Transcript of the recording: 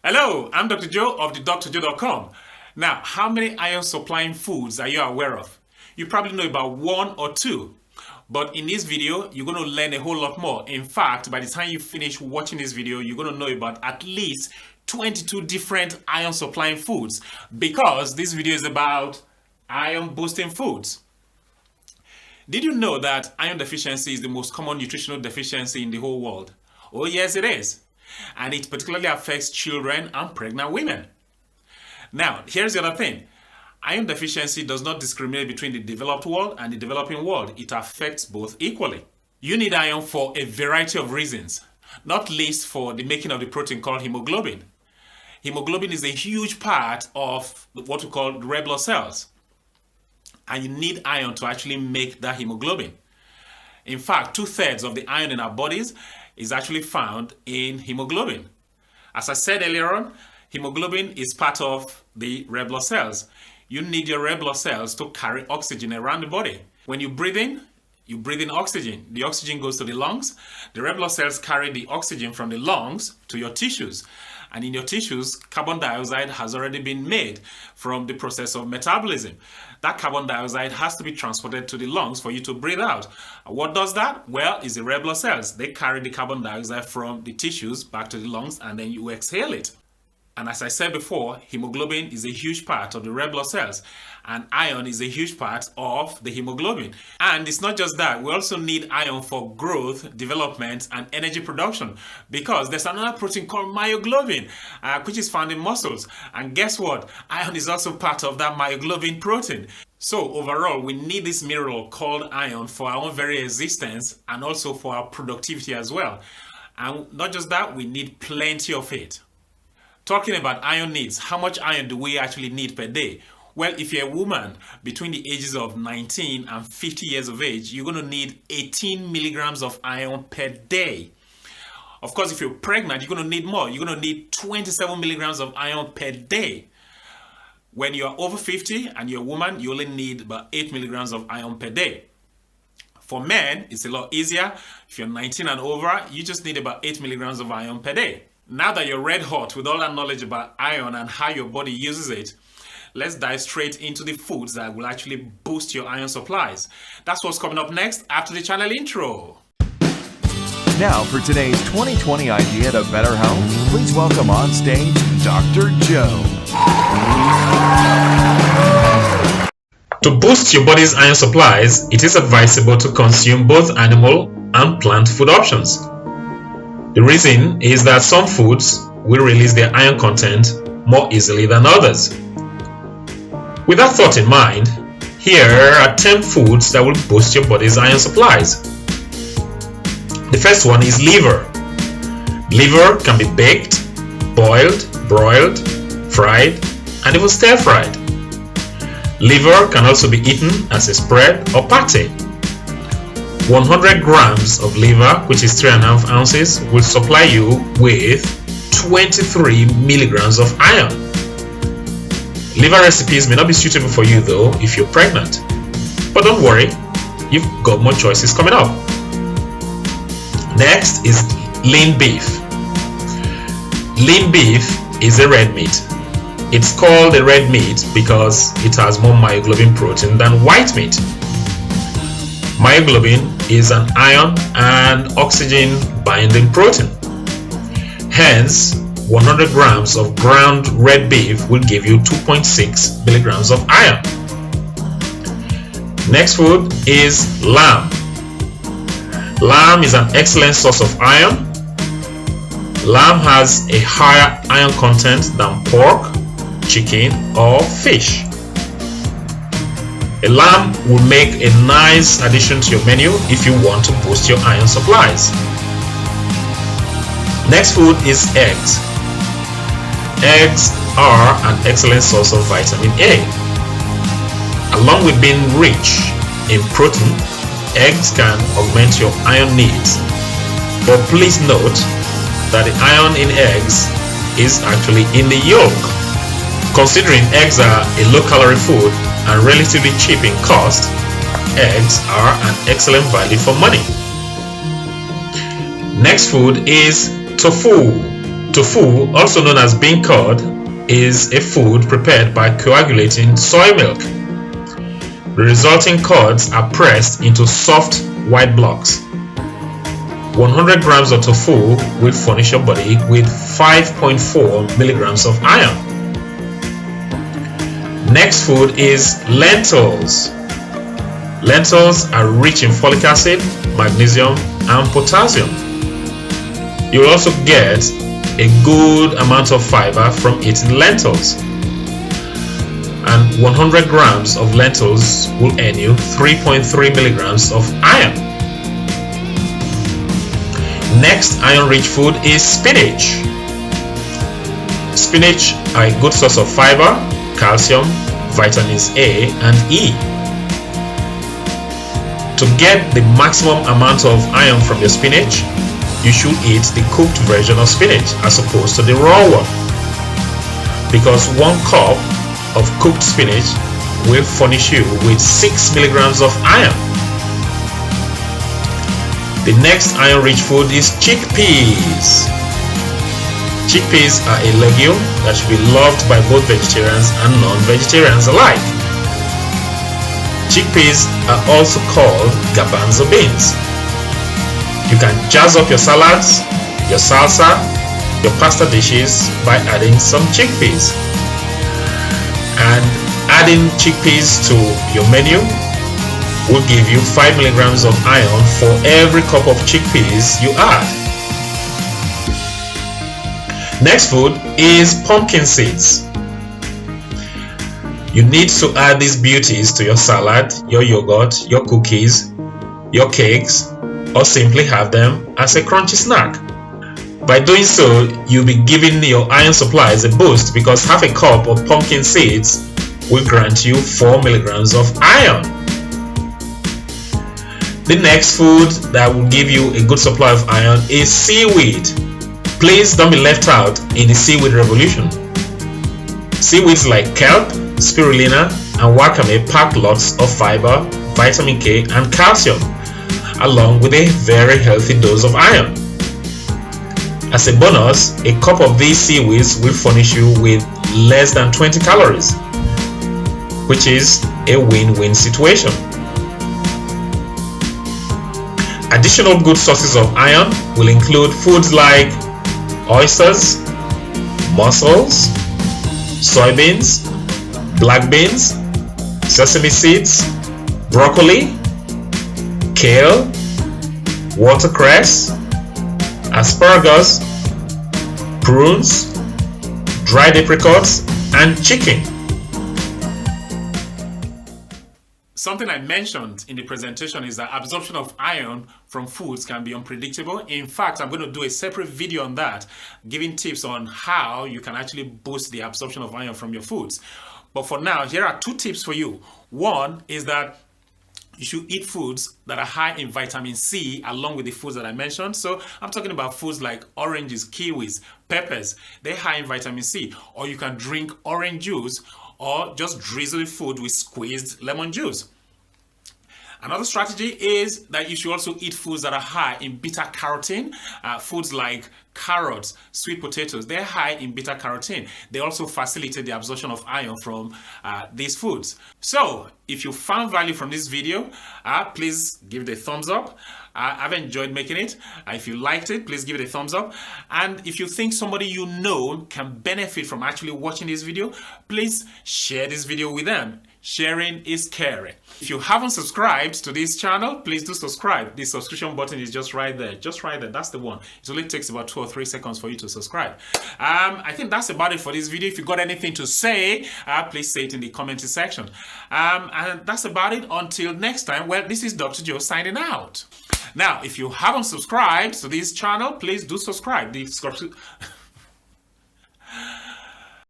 Hello, I'm Dr. Joe of thedrjoe.com. Now, how many iron supplying foods are you aware of? You probably know about one or two, but in this video, you're going to learn a whole lot more. In fact, by the time you finish watching this video, you're going to know about at least 22 different iron supplying foods, because this video is about iron boosting foods. Did you know that iron deficiency is the most common nutritional deficiency in the whole world? Oh yes, it is. And it particularly affects children and pregnant women. Now, here's the other thing. Iron deficiency does not discriminate between the developed world and the developing world. It affects both equally. You need iron for a variety of reasons, not least for the making of the protein called hemoglobin. Hemoglobin is a huge part of what we call red blood cells. And you need iron to actually make that hemoglobin. In fact, 2/3 of the iron in our bodies is actually found in hemoglobin. As I said earlier on, hemoglobin is part of the red blood cells. You need your red blood cells to carry oxygen around the body. When you breathe in oxygen. The oxygen goes to the lungs. The red blood cells carry the oxygen from the lungs to your tissues. And in your tissues, carbon dioxide has already been made from the process of metabolism. That carbon dioxide has to be transported to the lungs for you to breathe out. What does that? Well, it's the red blood cells. They carry the carbon dioxide from the tissues back to the lungs, and then you exhale it. And as I said before, hemoglobin is a huge part of the red blood cells, and iron is a huge part of the hemoglobin. And it's not just that, we also need iron for growth, development, and energy production, because there's another protein called myoglobin, which is found in muscles. And guess what? Iron is also part of that myoglobin protein. So overall, we need this mineral called iron for our own very existence and also for our productivity as well. And not just that, we need plenty of it. Talking about iron needs, how much iron do we actually need per day? Well, if you're a woman between the ages of 19 and 50 years of age, you're going to need 18 milligrams of iron per day. Of course, if you're pregnant, you're going to need more. You're going to need 27 milligrams of iron per day. When you're over 50 and you're a woman, you only need about 8 milligrams of iron per day. For men, it's a lot easier. If you're 19 and over, you just need about 8 milligrams of iron per day. Now that you're red hot with all that knowledge about iron and how your body uses it, let's dive straight into the foods that will actually boost your iron supplies. That's what's coming up next after the channel intro. Now for today's 2020 idea to better health, please welcome on stage Dr. Joe. To boost your body's iron supplies, it is advisable to consume both animal and plant food options. The reason is that some foods will release their iron content more easily than others. With that thought in mind, here are 10 foods that will boost your body's iron supplies. The first one is liver. Liver can be baked, boiled, broiled, fried, and even stir-fried. Liver can also be eaten as a spread or pate. 100 grams of liver, which is 3.5 ounces, will supply you with 23 milligrams of iron. Liver recipes may not be suitable for you though if you're pregnant. But don't worry, you've got more choices coming up. Next is lean beef. Lean beef is a red meat. It's called a red meat because it has more myoglobin protein than white meat. Myoglobin is an iron and oxygen binding protein. Hence, 100 grams of ground red beef will give you 2.6 milligrams of iron. Next food is lamb. Lamb is an excellent source of iron. Lamb has a higher iron content than pork, chicken, or fish. A lamb will make a nice addition to your menu if you want to boost your iron supplies. Next food is eggs. Eggs are an excellent source of vitamin A. Along with being rich in protein, eggs can augment your iron needs. But please note that the iron in eggs is actually in the yolk. Considering eggs are a low-calorie food and relatively cheap in cost, eggs are an excellent value for money. Next food is tofu. Tofu, also known as bean curd, is a food prepared by coagulating soy milk. The resulting curds are pressed into soft white blocks. 100 grams of tofu will furnish your body with 5.4 milligrams of iron. Next food is lentils. Lentils are rich in folic acid, magnesium, and potassium. You'll also get a good amount of fiber from eating lentils. And 100 grams of lentils will earn you 3.3 milligrams of iron. Next iron-rich food is spinach. Spinach are a good source of fiber, calcium, vitamins A and E. To get the maximum amount of iron from your spinach, you should eat the cooked version of spinach as opposed to the raw one, because 1 cup of cooked spinach will furnish you with 6 milligrams of iron. The next iron-rich food is chickpeas. Chickpeas are a legume that should be loved by both vegetarians and non-vegetarians alike. Chickpeas are also called garbanzo beans. You can jazz up your salads, your salsa, your pasta dishes by adding some chickpeas. And adding chickpeas to your menu will give you 5 milligrams of iron for every cup of chickpeas you add. Next food is pumpkin seeds. You need to add these beauties to your salad, your yogurt, your cookies, your cakes, or simply have them as a crunchy snack. By doing so, you'll be giving your iron supplies a boost, because half a cup of pumpkin seeds will grant you 4 milligrams of iron. The next food that will give you a good supply of iron is seaweed. Please don't be left out in the seaweed revolution. Seaweeds like kelp, spirulina, and wakame pack lots of fiber, vitamin K, and calcium, along with a very healthy dose of iron. As a bonus, a cup of these seaweeds will furnish you with less than 20 calories, which is a win-win situation. Additional good sources of iron will include foods like oysters, mussels, soybeans, black beans, sesame seeds, broccoli, kale, watercress, asparagus, prunes, dried apricots, and chicken. Something I mentioned in the presentation is that absorption of iron from foods can be unpredictable. In fact, I'm going to do a separate video on that, giving tips on how you can actually boost the absorption of iron from your foods. But for now, here are 2 tips for you. One is that you should eat foods that are high in vitamin C along with the foods that I mentioned. So I'm talking about foods like oranges, kiwis, peppers. They're high in vitamin C. Or you can drink orange juice, or just drizzle the food with squeezed lemon juice. Another strategy is that you should also eat foods that are high in beta-carotene. Foods like carrots, sweet potatoes, they're high in beta-carotene. They also facilitate the absorption of iron from these foods. So if you found value from this video, please give it a thumbs up. I've enjoyed making it. If you liked it, please give it a thumbs up. And if you think somebody you know can benefit from actually watching this video, please share this video with them. Sharing is caring. If you haven't subscribed to this channel, please do subscribe. The subscription button is just right there. Just right there. That's the one. It only takes about 2 or 3 seconds for you to subscribe. I think that's about it for this video. If you got anything to say, please say it in the comment section. And that's about it. Until next time, well, this is Dr. Joe signing out. Now, if you haven't subscribed to this channel, please do subscribe.